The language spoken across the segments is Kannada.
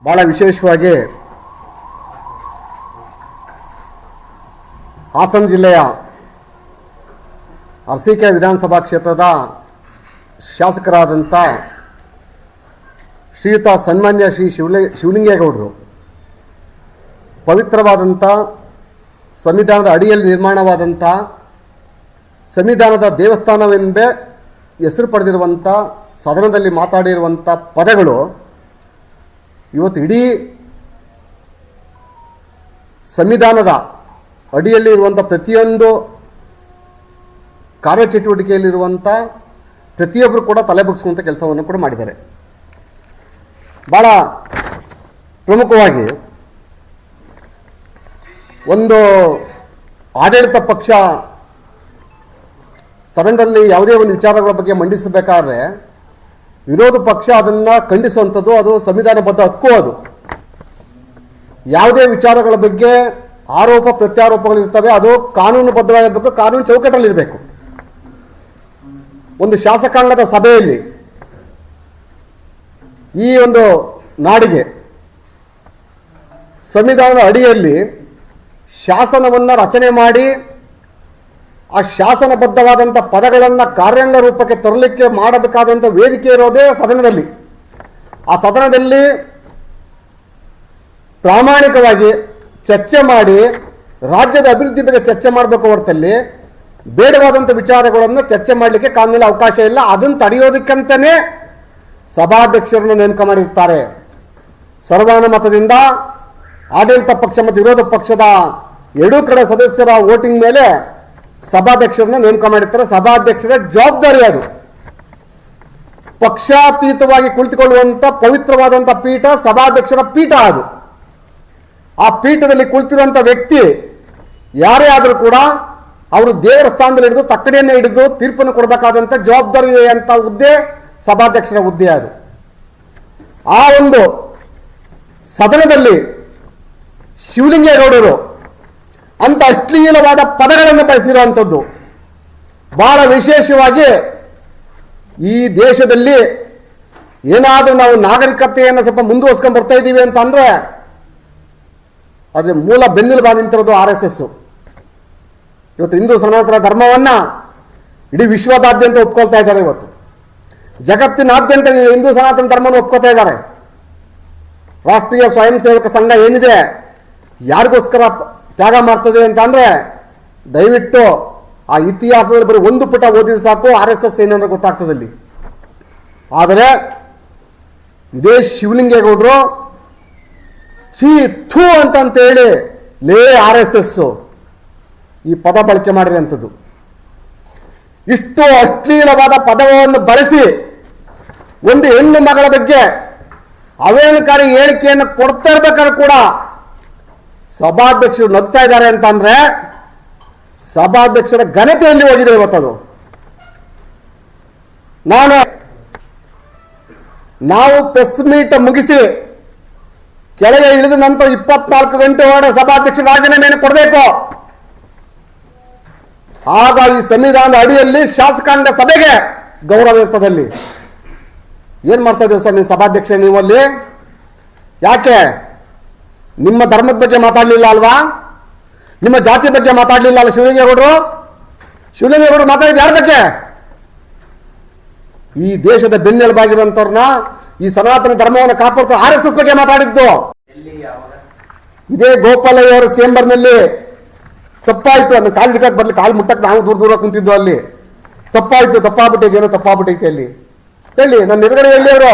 ಭಾಳ ವಿಶೇಷವಾಗಿ ಹಾಸನ ಜಿಲ್ಲೆಯ ಅರಸೀಕೆರೆ ವಿಧಾನಸಭಾ ಕ್ಷೇತ್ರದ ಶಾಸಕರಾದಂಥ ಶ್ರೀಯುತ ಸನ್ಮಾನ್ಯ ಶ್ರೀ ಶಿವಲಿಂಗೇಗೌಡರು ಪವಿತ್ರವಾದಂಥ ಸಂವಿಧಾನದ ಅಡಿಯಲ್ಲಿ ನಿರ್ಮಾಣವಾದಂಥ ಸಂವಿಧಾನದ ದೇವಸ್ಥಾನವೆಂದೇ ಹೆಸರು ಪಡೆದಿರುವಂಥ ಸದನದಲ್ಲಿ ಮಾತಾಡಿರುವಂಥ ಪದಗಳು ಇವತ್ತು ಇಡೀ ಸಂವಿಧಾನದ ಅಡಿಯಲ್ಲಿ ಇರುವಂಥ ಪ್ರತಿಯೊಂದು ಕಾರ್ಯಚಟುವಟಿಕೆಯಲ್ಲಿರುವಂಥ ಪ್ರತಿಯೊಬ್ಬರು ಕೂಡ ತಲೆಬಗ್ಸುವಂಥ ಕೆಲಸವನ್ನು ಕೂಡ ಮಾಡಿದ್ದಾರೆ. ಭಾಳ ಪ್ರಮುಖವಾಗಿ ಒಂದು ಆಡಳಿತ ಪಕ್ಷ ಸದನದಲ್ಲಿ ಯಾವುದೇ ಒಂದು ವಿಚಾರಗಳ ಬಗ್ಗೆ ಮಂಡಿಸಬೇಕಾದ್ರೆ ವಿರೋಧ ಪಕ್ಷ ಅದನ್ನು ಖಂಡಿಸುವಂಥದ್ದು, ಅದು ಸಂವಿಧಾನಬದ್ಧ ಹಕ್ಕು. ಅದು ಯಾವುದೇ ವಿಚಾರಗಳ ಬಗ್ಗೆ ಆರೋಪ ಪ್ರತ್ಯಾರೋಪಗಳಿರ್ತವೆ, ಅದು ಕಾನೂನುಬದ್ಧವಾಗಿರಬೇಕು, ಕಾನೂನು ಚೌಕಟ್ಟಲ್ಲಿರಬೇಕು. ಒಂದು ಶಾಸಕಾಂಗದ ಸಭೆಯಲ್ಲಿ ಈ ಒಂದು ನಾಡಿಗೆ ಸಂವಿಧಾನದ ಅಡಿಯಲ್ಲಿ ಶಾಸನವನ್ನು ರಚನೆ ಮಾಡಿ ಆ ಶಾಸನಬದ್ಧವಾದಂಥ ಪದಗಳನ್ನು ಕಾರ್ಯಾಂಗ ರೂಪಕ್ಕೆ ತರಲಿಕ್ಕೆ ಮಾಡಬೇಕಾದಂಥ ವೇದಿಕೆ ಇರೋದೇ ಸದನದಲ್ಲಿ. ಆ ಸದನದಲ್ಲಿ ಪ್ರಾಮಾಣಿಕವಾಗಿ ಚರ್ಚೆ ಮಾಡಿ ರಾಜ್ಯದ ಅಭಿವೃದ್ಧಿ ಬಗ್ಗೆ ಚರ್ಚೆ ಮಾಡಬೇಕು ಹೊರತಲ್ಲಿ ಬೇಡವಾದಂಥ ವಿಚಾರಗಳನ್ನು ಚರ್ಚೆ ಮಾಡಲಿಕ್ಕೆ ಕಾನೂನಲ್ಲಿ ಅವಕಾಶ ಇಲ್ಲ. ಅದನ್ನು ತಡೆಯೋದಕ್ಕಂತಲೇ ಸಭಾಧ್ಯಕ್ಷರನ್ನು ನೇಮಕ ಮಾಡಿರ್ತಾರೆ. ಸರ್ವಾನುಮತದಿಂದ ಆಡಳಿತ ಪಕ್ಷ ಮತ್ತು ವಿರೋಧ ಪಕ್ಷದ ಎರಡೂ ಕಡೆ ಸದಸ್ಯರ ವೋಟಿಂಗ್ ಮೇಲೆ ಸಭಾಧ್ಯಕ್ಷರನ್ನ ನೇಮಕ ಮಾಡಿರ್ತಾರೆ. ಸಭಾಧ್ಯಕ್ಷರ ಜವಾಬ್ದಾರಿ ಅದು. ಪಕ್ಷಾತೀತವಾಗಿ ಕುಳಿತುಕೊಳ್ಳುವಂಥ ಪವಿತ್ರವಾದಂಥ ಪೀಠ ಸಭಾಧ್ಯಕ್ಷರ ಪೀಠ. ಅದು ಆ ಪೀಠದಲ್ಲಿ ಕುಳಿತಿರುವಂಥ ವ್ಯಕ್ತಿ ಯಾರೇ ಆದರೂ ಕೂಡ ಅವರು ದೇವರ ಸ್ಥಾನದಲ್ಲಿ ಹಿಡಿದು ತಕ್ಕಡಿಯನ್ನು ಹಿಡಿದು ತೀರ್ಪನ್ನು ಕೊಡಬೇಕಾದಂಥ ಜವಾಬ್ದಾರಿ ಅಂತ ಹುದ್ದೆ ಸಭಾಧ್ಯಕ್ಷರ ಹುದ್ದೆ. ಅದು ಆ ಒಂದು ಸದನದಲ್ಲಿ ಶಿವಲಿಂಗೇಗೌಡರು ಅಂತ ಅಶ್ಲೀಲವಾದ ಪದಗಳನ್ನು ಬಳಸಿರುವಂಥದ್ದು ಬಹಳ ವಿಶೇಷವಾಗಿ ಈ ದೇಶದಲ್ಲಿ ಏನಾದರೂ ನಾವು ನಾಗರಿಕತೆಯನ್ನು ಸ್ವಲ್ಪ ಮುಂದುವರ್ಸ್ಕೊಂಡು ಬರ್ತಾ ಇದ್ದೀವಿ ಅಂತ ಅಂದರೆ ಅದ್ರ ಮೂಲ ಬೆನ್ನೆಲುಬು ನಿಂತಿರೋದು RSS. ಇವತ್ತು ಹಿಂದೂ ಸನಾತನ ಧರ್ಮವನ್ನು ಇಡೀ ವಿಶ್ವದಾದ್ಯಂತ ಒಪ್ಕೊಳ್ತಾ ಇದ್ದಾರೆ. ಇವತ್ತು ಜಗತ್ತಿನಾದ್ಯಂತ ಹಿಂದೂ ಸನಾತನ ಧರ್ಮವನ್ನು ಒಪ್ಕೋತಾ ಇದ್ದಾರೆ. ರಾಷ್ಟ್ರೀಯ ಸ್ವಯಂ ಸೇವಕ ಸಂಘ ಏನಿದೆ ಯಾರಿಗೋಸ್ಕರ ತ್ಯಾಗ ಮಾಡ್ತದೆ ಅಂತ ಅಂದರೆ ದಯವಿಟ್ಟು ಆ ಇತಿಹಾಸದಲ್ಲಿ ಬರೀ ಒಂದು ಪುಟ ಓದಿದ್ರೆ ಸಾಕು RSS ಏನಂದ್ರೆ ಗೊತ್ತಾಗ್ತದೆ ಅಲ್ಲಿ. ಆದರೆ ಇದೇ ಶಿವಲಿಂಗೇಗೌಡರು ಛೀ ಥೂ ಅಂತೇಳಿ ಲೇ RSS ಈ ಪದ ಬಳಕೆ ಮಾಡಿರುವಂಥದ್ದು. ಇಷ್ಟು ಅಶ್ಲೀಲವಾದ ಪದವನ್ನು ಬಳಸಿ ಒಂದು ಹೆಣ್ಣು ಮಗಳ ಬಗ್ಗೆ ಅವೇನಕಾರಿ ಹೇಳಿಕೆಯನ್ನು ಕೊಡ್ತಾ ಇರ್ಬೇಕಾದ್ರೆ ಕೂಡ ಸಭಾಧ್ಯಕ್ಷರು ನಗ್ತಾ ಇದ್ದಾರೆ ಅಂತಂದ್ರೆ ಸಭಾಧ್ಯಕ್ಷರ ಘನತೆಯಲ್ಲಿ ಹೋಗಿದೆ ಇವತ್ತದು. ನಾವು ಪ್ರೆಸ್ ಮೀಟ್ ಮುಗಿಸಿ ಕೆಳಗೆ ಇಳಿದ ನಂತರ 24 ಗಂಟೆ ಒಳಗೆ ಸಭಾಧ್ಯಕ್ಷರು ರಾಜೀನಾಮೆಯನ್ನು ಕೊಡಬೇಕು. ಆಗ ಈ ಸಂವಿಧಾನದ ಅಡಿಯಲ್ಲಿ ಶಾಸಕಾಂಗ ಸಭೆಗೆ ಗೌರವ ಇರ್ತದಲ್ಲಿ. ಏನ್ ಮಾಡ್ತಾ ಇದ್ದೀವಿ ಸ್ವಾಮಿ ಸಭಾಧ್ಯಕ್ಷ ನೀವು ಅಲ್ಲಿ? ಯಾಕೆ ನಿಮ್ಮ ಧರ್ಮದ ಬಗ್ಗೆ ಮಾತಾಡಲಿಲ್ಲ ಅಲ್ವಾ? ನಿಮ್ಮ ಜಾತಿ ಬಗ್ಗೆ ಮಾತಾಡಲಿಲ್ಲ ಅಲ್ಲ ಶಿವಲಿಂಗೇಗೌಡರು? ಶಿವಲಿಂಗೇಗೌಡರು ಮಾತಾಡಿದ ಯಾರ ಬಗ್ಗೆ? ಈ ದೇಶದ ಬೆನ್ನೆಲುಬಾಗಿರುವಂತವ್ರನ್ನ, ಈ ಸನಾತನ ಧರ್ಮವನ್ನು ಕಾಪಾಡ್ತಾ RSS ಬಗ್ಗೆ ಮಾತಾಡಿದ್ದು. ಇದೇ ಗೋಪಾಲಯ್ಯ ಅವರ ಚೇಂಬರ್ನಲ್ಲಿ ತಪ್ಪಾಯ್ತು, ಅನ್ನು ಕಾಲು ಹಿಡಕಕ್ಕೆ ಬರ್ಲಿ, ಕಾಲು ಮುಟ್ಟಕ್ಕೆ ನಾವು ದೂರ ಕುಂತಿದ್ದು ಅಲ್ಲಿ. ತಪ್ಪಾಯ್ತು, ತಪ್ಪಾಗ್ಬಿಟ್ಟೈತೆ, ಏನೋ ತಪ್ಪಾಗ್ಬಿಟ್ಟೈತೆ ಅಲ್ಲಿ ಹೇಳಿ, ನನ್ನ ಎದುರುಗಡೆ ಹೇಳಿ. ಅವರು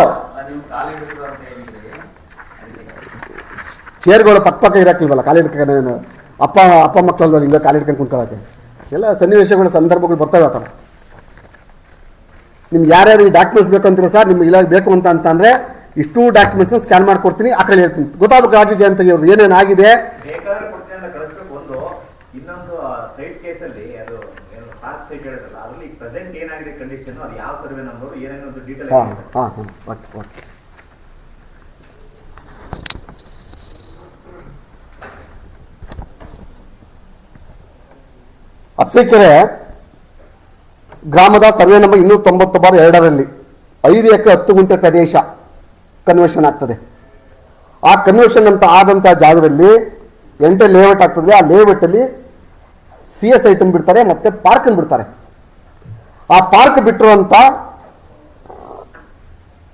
ಚೇರ್ಗಳು ಪಕ್ಕ ಇರಾಕಿಲ್ವಲ್ಲ, ಕಾಲು ಹಿಡ್ಕೊಂಡು ಅಪ್ಪ ಮಕ್ಕಳಲ್ವ ಹಿಂಗೆ ಕಾಲು ಹಿಡ್ಕೊಂಡು ಕುಂತ್ಕೊಳ್ಳೋಕೆ. ಎಲ್ಲ ಸನ್ನಿವೇಶಗಳು ಸಂದರ್ಭಗಳು ಬರ್ತವೆ. ಆ ಥರ ನಿಮ್ಗೆ ಯಾರ್ಯಾರು ಈ ಡಾಕ್ಯುಮೆಂಟ್ಸ್ ಬೇಕು ಅಂತೀರ ಸರ್, ನಿಮ್ಗೆ ಇಲ್ಲ ಬೇಕು ಅಂತಂದರೆ ಇಷ್ಟು ಡಾಕ್ಯುಮೆಂಟ್ಸ್ನ ಸ್ಕ್ಯಾನ್ ಮಾಡ್ಕೊಡ್ತೀನಿ, ಆ ಕಡೆ ಹೇಳ್ತೀನಿ. ಗೊತ್ತಾಗಬೇಕು ರಾಜ್ಯ ಜಯಂತಿಗೆ ಅವ್ರದ್ದು ಏನೇನು ಆಗಿದೆ. ಅರಸೀಕೆರೆ ಗ್ರಾಮದ ಸರ್ವೆ ನಂಬರ್ 290/2ರಲ್ಲಿ 5 ಎಕರೆ 10 ಗುಂಟೆ ಪ್ರದೇಶ ಕನ್ವರ್ಷನ್ ಆಗ್ತದೆ. ಆ ಕನ್ವರ್ಷನ್ ಅಂತ ಆದಂಥ ಜಾಗದಲ್ಲಿ 8 ಲೇಔಟ್ ಆಗ್ತದೆ. ಆ ಲೇಔಟಲ್ಲಿ CS ಐಟಮ್ ಬಿಡ್ತಾರೆ ಮತ್ತು ಪಾರ್ಕನ್ನು ಬಿಡ್ತಾರೆ. ಆ ಪಾರ್ಕ್ ಬಿಟ್ಟಿರುವಂಥ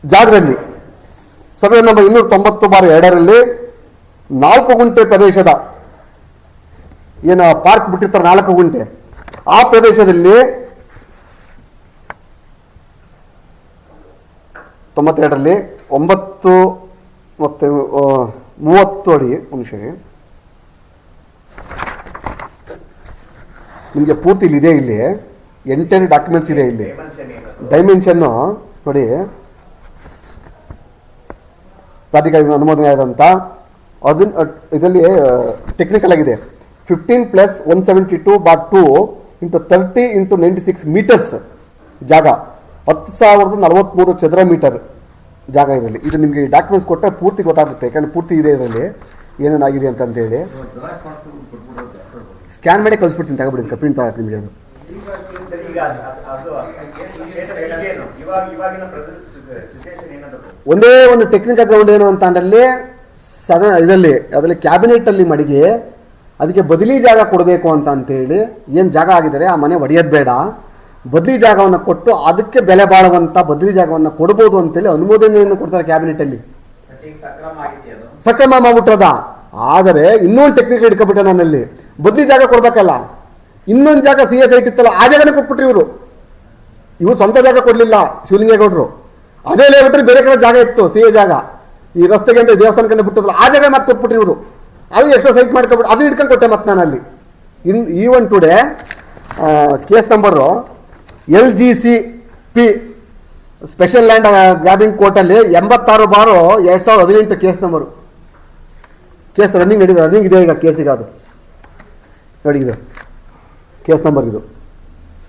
ಜಾಗದಲ್ಲಿ ಸರ್ವೆ ನಂಬರ್ 290/2ರಲ್ಲಿ 4 ಗುಂಟೆ ಪ್ರದೇಶದ ಏನು ಪಾರ್ಕ್ ಬಿಟ್ಟಿರ್ತಾರೆ 4 ಗುಂಟೆ, ಆ ಪ್ರದೇಶದಲ್ಲಿ 92ರಲ್ಲಿ 9 ಮತ್ತು 30 ಅಡಿ ನಿಮಿಷಕ್ಕೆ ನಿಮಗೆ ಪೂರ್ತಿ ಇದೆ. ಇಲ್ಲಿ 8 ಡಾಕ್ಯುಮೆಂಟ್ಸ್ ಇದೆ. ಇಲ್ಲಿ ಡೈಮೆನ್ಷನ್ನು ನೋಡಿ, ಪ್ರಾಧಿಕಾರ ಅನುಮೋದನೆ ಆದಂಥ ಅದನ್ನ ಇದರಲ್ಲಿ ಟೆಕ್ನಿಕಲ್ ಆಗಿದೆ. 15+172/2 × 30 × 96 ಮೀಟರ್ಸ್ ಜಾಗ, 10,043 ಚದರ ಮೀಟರ್ ಜಾಗ ಇದರಲ್ಲಿ. ಇದು ನಿಮಗೆ ಡಾಕ್ಯುಮೆಂಟ್ಸ್ ಕೊಟ್ಟರೆ ಪೂರ್ತಿ ಗೊತ್ತಾಗುತ್ತೆ, ಯಾಕಂದರೆ ಪೂರ್ತಿ ಇದೆ ಇದರಲ್ಲಿ ಏನೇನಾಗಿದೆ ಅಂತಂತೇಳಿ. ಸ್ಕ್ಯಾನ್ ಮಾಡಿ ಕಳಿಸ್ಬಿಡ್ತೀನಿ, ತಗೊಬಿಡಿ, ಪ್ರಿಂಟ್ ತಗೊಳ್ತೀನಿ ನಿಮಗೆ. ಅದು ಒಂದೇ ಒಂದು ಟೆಕ್ನಿಕಲ್ ಗ್ರೌಂಡ್ ಏನು ಅಂತ ಅಂದರೆ ಅದರಲ್ಲಿ ಕ್ಯಾಬಿನೆಟಲ್ಲಿ ಮಡಿಗೆ ಅದಕ್ಕೆ ಬದಲಿ ಜಾಗ ಕೊಡಬೇಕು ಅಂತೇಳಿ ಏನು ಜಾಗ ಆಗಿದ್ದಾರೆ ಆ ಮನೆ ಒಡೆಯೋದು ಬೇಡ, ಬದಲಿ ಜಾಗವನ್ನು ಕೊಟ್ಟು ಅದಕ್ಕೆ ಬೆಲೆ ಬಾಳುವಂಥ ಬದಲಿ ಜಾಗವನ್ನು ಕೊಡ್ಬೋದು ಅಂತೇಳಿ ಅನುಮೋದನೆಯನ್ನು ಕೊಡ್ತಾರೆ ಕ್ಯಾಬಿನೆಟಲ್ಲಿ. ಸಕ್ರಮ ಮಾಡ್ಬಿಟ್ಟದ. ಆದರೆ ಇನ್ನೊಂದು ಟೆಕ್ನಿಕಲ್ ಇಟ್ಕೊಬಿಟ್ಟೆ ನನ್ನಲ್ಲಿ, ಬದಲಿ ಜಾಗ ಕೊಡ್ಬೇಕಲ್ಲ, ಇನ್ನೊಂದು ಜಾಗ CS ಐಟ್ ಇತ್ತಲ್ಲ ಆ ಜಾಗನೇ ಕೊಟ್ಬಿಟ್ರಿ ಇವರು ಸ್ವಂತ ಜಾಗ ಕೊಡಲಿಲ್ಲ ಶಿವಲಿಂಗೇಗೌಡರು. ಅದೇ ಲೇಬಿಟ್ರೆ ಬೇರೆ ಕಡೆ ಜಾಗ ಇತ್ತು CA ಜಾಗ, ಈ ರಸ್ತೆಗೆ ಅಂತ ದೇವಸ್ಥಾನಕ್ಕೆ ಬಿಟ್ಟದಲ್ಲ ಆ ಜಾಗ ಮತ್ತೆ ಕೊಟ್ಬಿಟ್ರಿ ಇವರು. ಅದು ಎಕ್ಸ್ಟ್ರಾ ಸೈಟ್ ಮಾಡ್ಕೊಬಿಟ್ಟು ಅದು ಇಟ್ಕೊಂಡು ಕೊಟ್ಟೆ ಮತ್ತೆ ನಾನು ಅಲ್ಲಿ. Even today case number LGCP special land grabbing ಕೋರ್ಟಲ್ಲಿ 86/2018 ಕೇಸ್ ನಂಬರು. ಕೇಸ್ ರನ್ನಿಂಗ್ ಇದೆ ಈಗ ಕೇಸಿಗೆ. ಅದು ನೋಡಿ, ಇದು ಕೇಸ್ ನಂಬರ್. ಇದು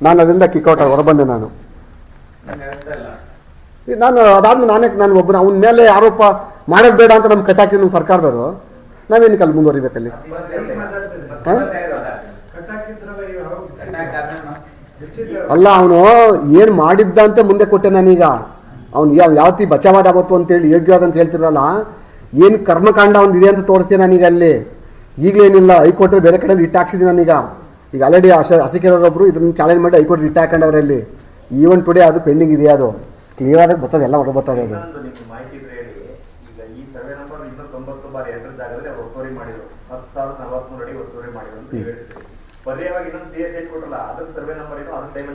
ನಾನು ಅದರಿಂದ ಕಿಕ್ಔಟ್ ಹೊರಬಂದೆ. ನಾನು ಅದಾದ್ಮೇಲೆ ನಾನು ಒಬ್ಬನ ಅವನ ಮೇಲೆ ಆರೋಪ ಮಾಡೋದು ಬೇಡ ಅಂತ ನಮ್ಗೆ ಕಟ್ಟಾಕಿದ್ರು ನಮ್ಮ ಸರ್ಕಾರದವರು. ನಾವೇನಕ್ಕೆ ಅಲ್ಲಿ ಮುಂದುವರಿಬೇಕಲ್ಲಿ? ಅಲ್ಲ, ಅವನು ಏನು ಮಾಡಿದ್ದ ಅಂತ ಮುಂದೆ ಕೊಟ್ಟೆ ನಾನೀಗ. ಅವ್ನು ಯಾವತ್ತಿ ಬಚಾವಾದ ಆವತ್ತು ಅಂತೇಳಿ ಯೋಗ್ಯವಾದ ಅಂತ ಹೇಳ್ತಿರಲ್ಲ, ಏನು ಕರ್ಮಕಾಂಡ ಒಂದು ಇದೆ ಅಂತ ತೋರಿಸ್ತೇನೆ ನಾನೀಗ ಅಲ್ಲಿ. ಈಗಲೇನಿಲ್ಲ, ಹೈಕೋರ್ಟಲ್ಲಿ ಬೇರೆ ಕಡೆ ರಿಟ್ ಹಾಕ್ಸಿದ್ದೀನಿ ನಾನೀಗ. ಈಗ ಆಲ್ರೆಡಿ ಅಸಿಕೆರೊಬ್ಬರು ಇದನ್ನು ಚಾಲೆಂಜ್ ಮಾಡಿ ಹೈಕೋರ್ಟ್ ರಿಟ್ ಹಾಕೊಂಡವ್ರಲ್ಲಿ. ಈವನ್ ಟುಡೇ ಅದು ಪೆಂಡಿಂಗ್ ಇದೆಯಾ, ಅದು ಕ್ಲಿಯರ್ ಆದಾಗ ಬರ್ತದೆ, ಎಲ್ಲ ಹೊರ ಬರ್ತದೆ. ಅದು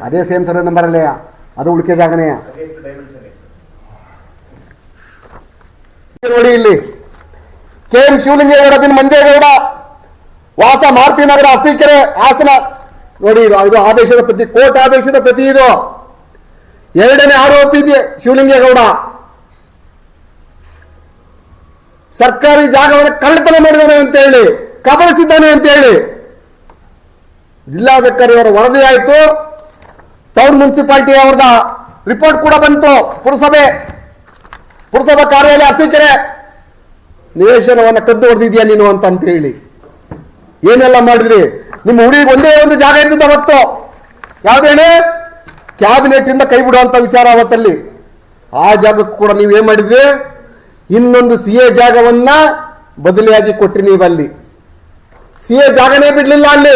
ಅದೇ ಸೇಮ್ ಸರ್ವೆ ನಂಬರ್ ಅಲ್ಲೇ, ಅದು ಉಳಿಕೆ ಜಾಗನೇ. ನೋಡಿ ಇಲ್ಲಿ KM ಶಿವಲಿಂಗೇಗೌಡ ಬಿನ್ ಮಂಜೇಗೌಡ, ವಾಸ ಮಾರುತಿನಗರ, ಅರಸೀಕೆರೆ, ಹಾಸನ. ನೋಡಿ, ಇದು ಆದೇಶದ ಪ್ರತಿ, ಕೋರ್ಟ್ ಆದೇಶದ ಪ್ರತಿ. ಇದು 2ನೇ ಆರೋಪಿ ಶಿವಲಿಂಗೇಗೌಡ. ಸರ್ಕಾರಿ ಜಾಗವನ್ನು ಕಳ್ಳತನ ಮಾಡಿದ್ದಾನೆ ಅಂತ ಹೇಳಿ, ಕಬಳಿಸಿದ್ದಾನೆ ಅಂತ ಹೇಳಿ ಜಿಲ್ಲಾಧಿಕಾರಿ ಅವರ ವರದಿ ಆಯಿತು. ಟೌನ್ ಮುನ್ಸಿಪಾಲಿಟಿ ಅವರದ ರಿಪೋರ್ಟ್ ಕೂಡ ಬಂತು. ಪುರಸಭಾ ಕಾರ್ಯಾಲಯ ಅರಸೀಕೆರೆ ನಿವೇಶನವನ್ನು ಕದ್ದು ಹೊಡೆದಿದ್ಯಾ ನೀನು ಅಂತ ಹೇಳಿ ಏನೆಲ್ಲ ಮಾಡಿದ್ರಿ. ನಿಮ್ಮ ಹುಡುಗಿಗೆ ಒಂದೇ ಒಂದು ಜಾಗ ಇದ್ದಿದ್ದ ಅವತ್ತು, ಯಾವುದೇಳಿ ಕ್ಯಾಬಿನೆಟ್ ಇಂದ ಕೈ ಬಿಡುವಂತ ವಿಚಾರ ಅವತ್ತಲ್ಲಿ. ಆ ಜಾಗಕ್ಕೂ ಕೂಡ ನೀವು ಏನ್ ಮಾಡಿದ್ರಿ, ಇನ್ನೊಂದು CA ಜಾಗವನ್ನ ಬದಲಿಯಾಗಿ ಕೊಟ್ರಿ ನೀವಲ್ಲಿ. CA ಜಾಗನೇ ಬಿಡ್ಲಿಲ್ಲ ಅಲ್ಲಿ.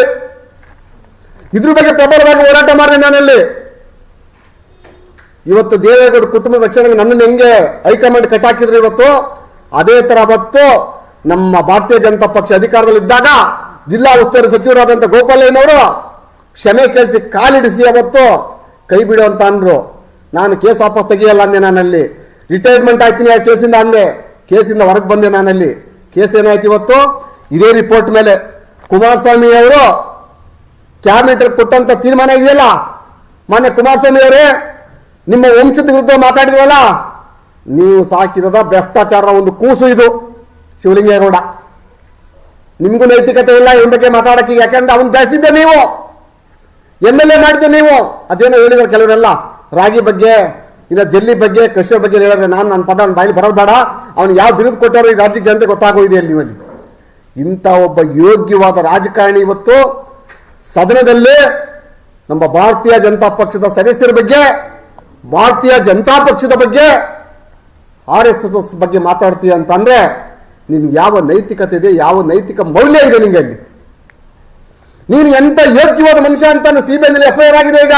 ಇದ್ರ ಬಗ್ಗೆ ಪ್ರಬಲವಾಗಿ ಹೋರಾಟ ಮಾಡಿದೆ ನಾನಲ್ಲಿ. ಇವತ್ತು ದೇವೇಗೌಡ ಕುಟುಂಬದ ರಕ್ಷಣೆಗೆ ನನ್ನನ್ನು ಹೆಂಗೆ ಹೈಕಮಾಂಡ್ ಕಟ್ಟಾಕಿದ್ರು ಇವತ್ತು, ಅದೇ ತರ ಅವತ್ತು ನಮ್ಮ ಭಾರತೀಯ ಜನತಾ ಪಕ್ಷ ಅಧಿಕಾರದಲ್ಲಿದ್ದಾಗ ಜಿಲ್ಲಾ ಉಸ್ತುವಾರಿ ಸಚಿವರಾದಂಥ ಗೋಪಾಲಯ್ಯನವರು ಕ್ಷಮೆ ಕೇಳಿಸಿ ಕಾಲಿಡಿಸಿ ಅವತ್ತು ಕೈ ಬಿಡು ಅಂತ ಅಂದ್ರು. ನಾನು ಕೇಸ್ ವಾಪಸ್ ತೆಗಿಯಲ್ಲ ಅಂದೆ. ನಾನಲ್ಲಿ ರಿಟೈರ್ಮೆಂಟ್ ಆಯ್ತೀನಿ ಆ ಕೇಸಿಂದ ಅಂದೆ. ಕೇಸಿಂದ ಹೊರಗೆ ಬಂದೆ ನಾನಲ್ಲಿ. ಕೇಸ್ ಏನಾಯ್ತು ಇವತ್ತು, ಇದೇ ರಿಪೋರ್ಟ್ ಮೇಲೆ ಕುಮಾರಸ್ವಾಮಿ ಅವರು ಕ್ಯಾಬಿನೆಟ್ ಕೊಟ್ಟಂತ ತೀರ್ಮಾನ ಇದೆಯಲ್ಲ, ಮಾನ್ಯ ಕುಮಾರಸ್ವಾಮಿ ಅವರೇ, ನಿಮ್ಮ ವಂಶದ ವಿರುದ್ಧ ಮಾತಾಡಿದ್ರಲ್ಲ, ನೀವು ಸಾಕಿರೋದ ಭ್ರಷ್ಟಾಚಾರದ ಒಂದು ಕೂಸು ಇದು ಶಿವಲಿಂಗೇಗೌಡ. ನಿಮಗೂ ನೈತಿಕತೆ ಇಲ್ಲ ಇವನ ಬಗ್ಗೆ ಮಾತಾಡಕ್ಕೆ, ಯಾಕಂದ್ರೆ ಅವನು ಬೆಳೆಸಿದ್ದೆ ನೀವು, MLA ಮಾಡಿದ್ದೆ ನೀವು. ಅದೇನೋ ಹೇಳಿದ್ರು ಕೆಲವರೆಲ್ಲ, ರಾಗಿ ಬಗ್ಗೆ, ಇನ್ನು ಜಲ್ಲಿ ಬಗ್ಗೆ, ಕೃಷಿ ಬಗ್ಗೆ ಹೇಳಿದ್ರೆ ನನ್ನ ಪದ ಬಾಯಲ್ಲಿ ಬರೋದು ಬೇಡ. ಅವ್ನು ಯಾವ ಬಿರುದು ಕೊಟ್ಟವರು ಈ ರಾಜ್ಯಕ್ಕೆ ಜನತೆ ಗೊತ್ತಾಗೋಗಿದೆ ಅಲ್ಲಿ. ಇಂಥ ಒಬ್ಬ ಯೋಗ್ಯವಾದ ರಾಜಕಾರಣಿ ಇವತ್ತು ಸದನದಲ್ಲಿ ನಮ್ಮ ಭಾರತೀಯ ಜನತಾ ಪಕ್ಷದ ಸದಸ್ಯರ ಬಗ್ಗೆ, ಭಾರತೀಯ ಜನತಾ ಪಕ್ಷದ ಬಗ್ಗೆ, RSS ಬಗ್ಗೆ ಮಾತಾಡ್ತೀಯ ಅಂತಂದ್ರೆ ನಿನ್ಗೆ ಯಾವ ನೈತಿಕತೆ ಇದೆ, ಯಾವ ನೈತಿಕ ಮೌಲ್ಯ ಇದೆ ನಿಂಗೆ ಅಲ್ಲಿ? ನೀನು ಎಂತ ಯೋಗ್ಯವಾದ ಮನುಷ್ಯ ಅಂತ CBI ನಲ್ಲಿ FIR ಆಗಿದೆ. ಈಗ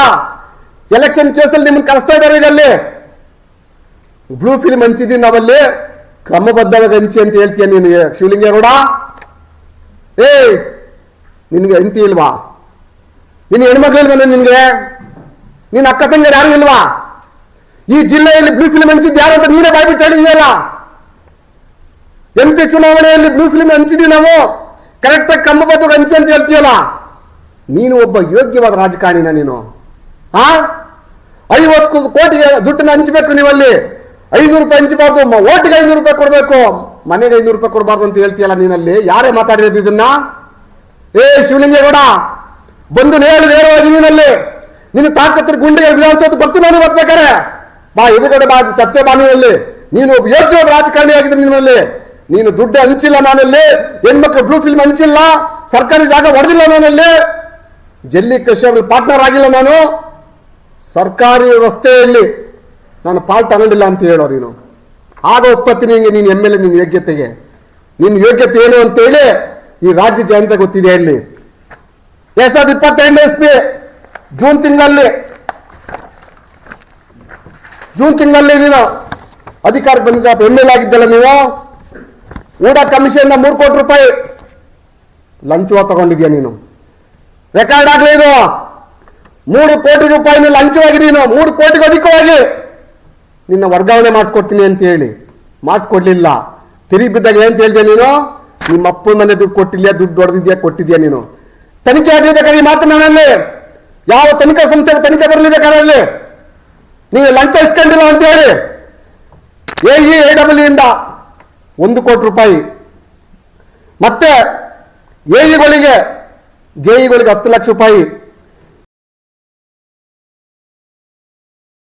ಎಲೆಕ್ಷನ್ ಕೇಸಲ್ಲಿ ನಿಮ್ಮನ್ನು ಕರೆಸ್ತಾ ಇದ್ದಾರೆ. ಈಗ ಅಲ್ಲಿ ಬ್ಲೂ ಫಿಲ್ಮ್ ಹಂಚಿದೀನಿ ನಾವಲ್ಲಿ, ಕ್ರಮಬದ್ಧವಾಗಿ ಹಂಚಿ ಅಂತ ಹೇಳ್ತೀಯ ನೀನು ಶಿವಲಿಂಗೇಗೌಡ. ನಿನ್ಗೆ ಹೆಂಡತಿ ಇಲ್ವಾ? ನಿನ್ನ ಹೆಣ್ಮಕ್ಳು ಇಲ್ವಾ? ನಿನ್ಗೆ ನಿನ್ನ ಅಕ್ಕ ತಂಗಿಯರು ಯಾರು ಇಲ್ವಾ? ಈ ಜಿಲ್ಲೆಯಲ್ಲಿ ಬ್ಲೂ ಫಿಲ್ಮ್ ಹಂಚಿದ್ದು ಯಾರು ಅಂತ ನೀನೇ ಬಾಯ್ಬಿಟ್ಟು ಹೇಳಿದೆಯಲ್ಲ. MP ಚುನಾವಣೆಯಲ್ಲಿ ಬ್ಲೂ ಫಿಲ್ಮ್ ಹಂಚಿದೀವಿ ನಾವು, ಕರೆಕ್ಟಾಗಿ ಕ್ರಮಬದ್ಧವಾಗಿ ಹಂಚಿ ಅಂತ ಹೇಳ್ತೀಯಲ್ಲ. ನೀನು ಒಬ್ಬ ಯೋಗ್ಯವಾದ ರಾಜಕಾರಣಿನ ನೀನು? 50 ಕೋಟಿಗೆ ದುಡ್ಡನ್ನ ಹಂಚಬೇಕು ನೀವಲ್ಲಿ. 500 ರೂಪಾಯಿ ಹಂಚಬಾರ್ದು, ಓಟಿಗೆ 500 ರೂಪಾಯಿ ಕೊಡಬೇಕು, ಮನೆಗೆ 500 ರೂಪಾಯಿ ಕೊಡಬಾರ್ದು ಅಂತ ಹೇಳ್ತೀಯಲ್ಲ ನೀನಲ್ಲಿ. ಯಾರೇ ಮಾತಾಡಿರೋದು ಇದನ್ನ? ಶಿವಲಿಂಗೇಗೌಡ, ಬಂದು ನೇರವಾಗಿ ನೀನಲ್ಲಿ ನಿನ್ನ ತಾಕತ್ತಿನ ಗುಂಡಿಗೆ ವಿಧಾನಸೌಧ ಬರ್ತೀನಿ ನಾನು ಬರ್ಬೇಕಾರೆ. ಬಾ ಎದುರುಗಡೆ ಬಾ, ಚರ್ಚೆ ಬಾ. ನೀನಲ್ಲಿ ನೀನು ಒಬ್ಬ ಯೋಗ್ಯವಾದ ರಾಜಕಾರಣಿ ಆಗಿದ್ರೆ ನಿನ್ನಲ್ಲಿ ನೀನು ದುಡ್ಡು ಹಂಚಿಲ್ಲ ನಾನಲ್ಲಿ, ಹೆಣ್ಮಕ್ಳು ಬ್ಲೂ ಫಿಲ್ಮ್ ಹಂಚಿಲ್ಲ, ಸರ್ಕಾರಿ ಜಾಗ ಹೊಡೆದಿಲ್ಲ ನಾನಲ್ಲಿ, ಜಲ್ಲಿ ಕೃಷಿ ಪಾರ್ಟ್ನರ್ ಆಗಿಲ್ಲ ನಾನು, ಸರ್ಕಾರಿ ರಸ್ತೆಯಲ್ಲಿ ನಾನು ಪಾಲ್ ತಗೊಂಡಿಲ್ಲ ಅಂತ ಹೇಳೋ ನೀನು. ಆಗ ಒಪ್ಪತ್ತೀನಿ ಹಿಂಗೆ ನೀನು MLA ನಿನ್ನ ಯೋಗ್ಯತೆಗೆ. ನಿನ್ನ ಯೋಗ್ಯತೆ ಏನು ಅಂತೇಳಿ ಈ ರಾಜ್ಯ ಜನತೆ ಗೊತ್ತಿದೆ. ಹೇಳಿ 2022 ಇಸ್ವಿ ಜೂನ್ ತಿಂಗಳಲ್ಲಿ ನೀನು ಅಧಿಕಾರಕ್ಕೆ ಬಂದಿದ್ದ MLA ಆಗಿದ್ದಲ್ಲ ನೀವು. ಊಡಾ ಕಮಿಷನ್ 3 ಕೋಟಿ ರೂಪಾಯಿ ಲಂಚವ ತಗೊಂಡಿದ್ಯಾ ನೀನು. ರೆಕಾರ್ಡ್ ಆಗಲಿ ಇದು. 3 ಕೋಟಿ ರೂಪಾಯಿನ ಲಂಚವಾಗಿ ನೀನು 3 ಕೋಟಿಗೂ ಅಧಿಕವಾಗಿ ನಿನ್ನ ವರ್ಗಾವಣೆ ಮಾಡಿಸ್ಕೊಡ್ತೀನಿ ಅಂತ ಹೇಳಿ ಮಾಡಿಸ್ಕೊಡ್ಲಿಲ್ಲ. ತಿರುಗಿ ಬಿದ್ದಾಗ ಏನ್ ಹೇಳ್ದೆ ನೀನು? ನಿಮ್ಮ ಅಪ್ಪನ ಮನೆ ದುಡ್ಡು ಕೊಟ್ಟಿಲ್ಲ, ದುಡ್ಡು ಹೊಡೆದಿದ್ಯಾ, ಕೊಟ್ಟಿದ್ಯಾ ನೀನು. ತನಿಖೆ ಆಗಬೇಕಾದ್ರೆ ಈ ಮಾತು ನಾನಲ್ಲಿ ಯಾವ ತನಿಖಾ ಸಂಸ್ಥೆಗೆ ತನಿಖೆ ಬರಲಿಬೇಕಾದಲ್ಲಿ ನೀವು ಲಂಚ ಇಸ್ಕೊಂಡಿಲ್ಲ ಅಂತ ಹೇಳಿ AEAEE ಇಂದ 1 ಕೋಟಿ ರೂಪಾಯಿ, ಮತ್ತೆ AEಗಳಿಗೆ JEಗಳಿಗೆ 10 ಲಕ್ಷ ರೂಪಾಯಿ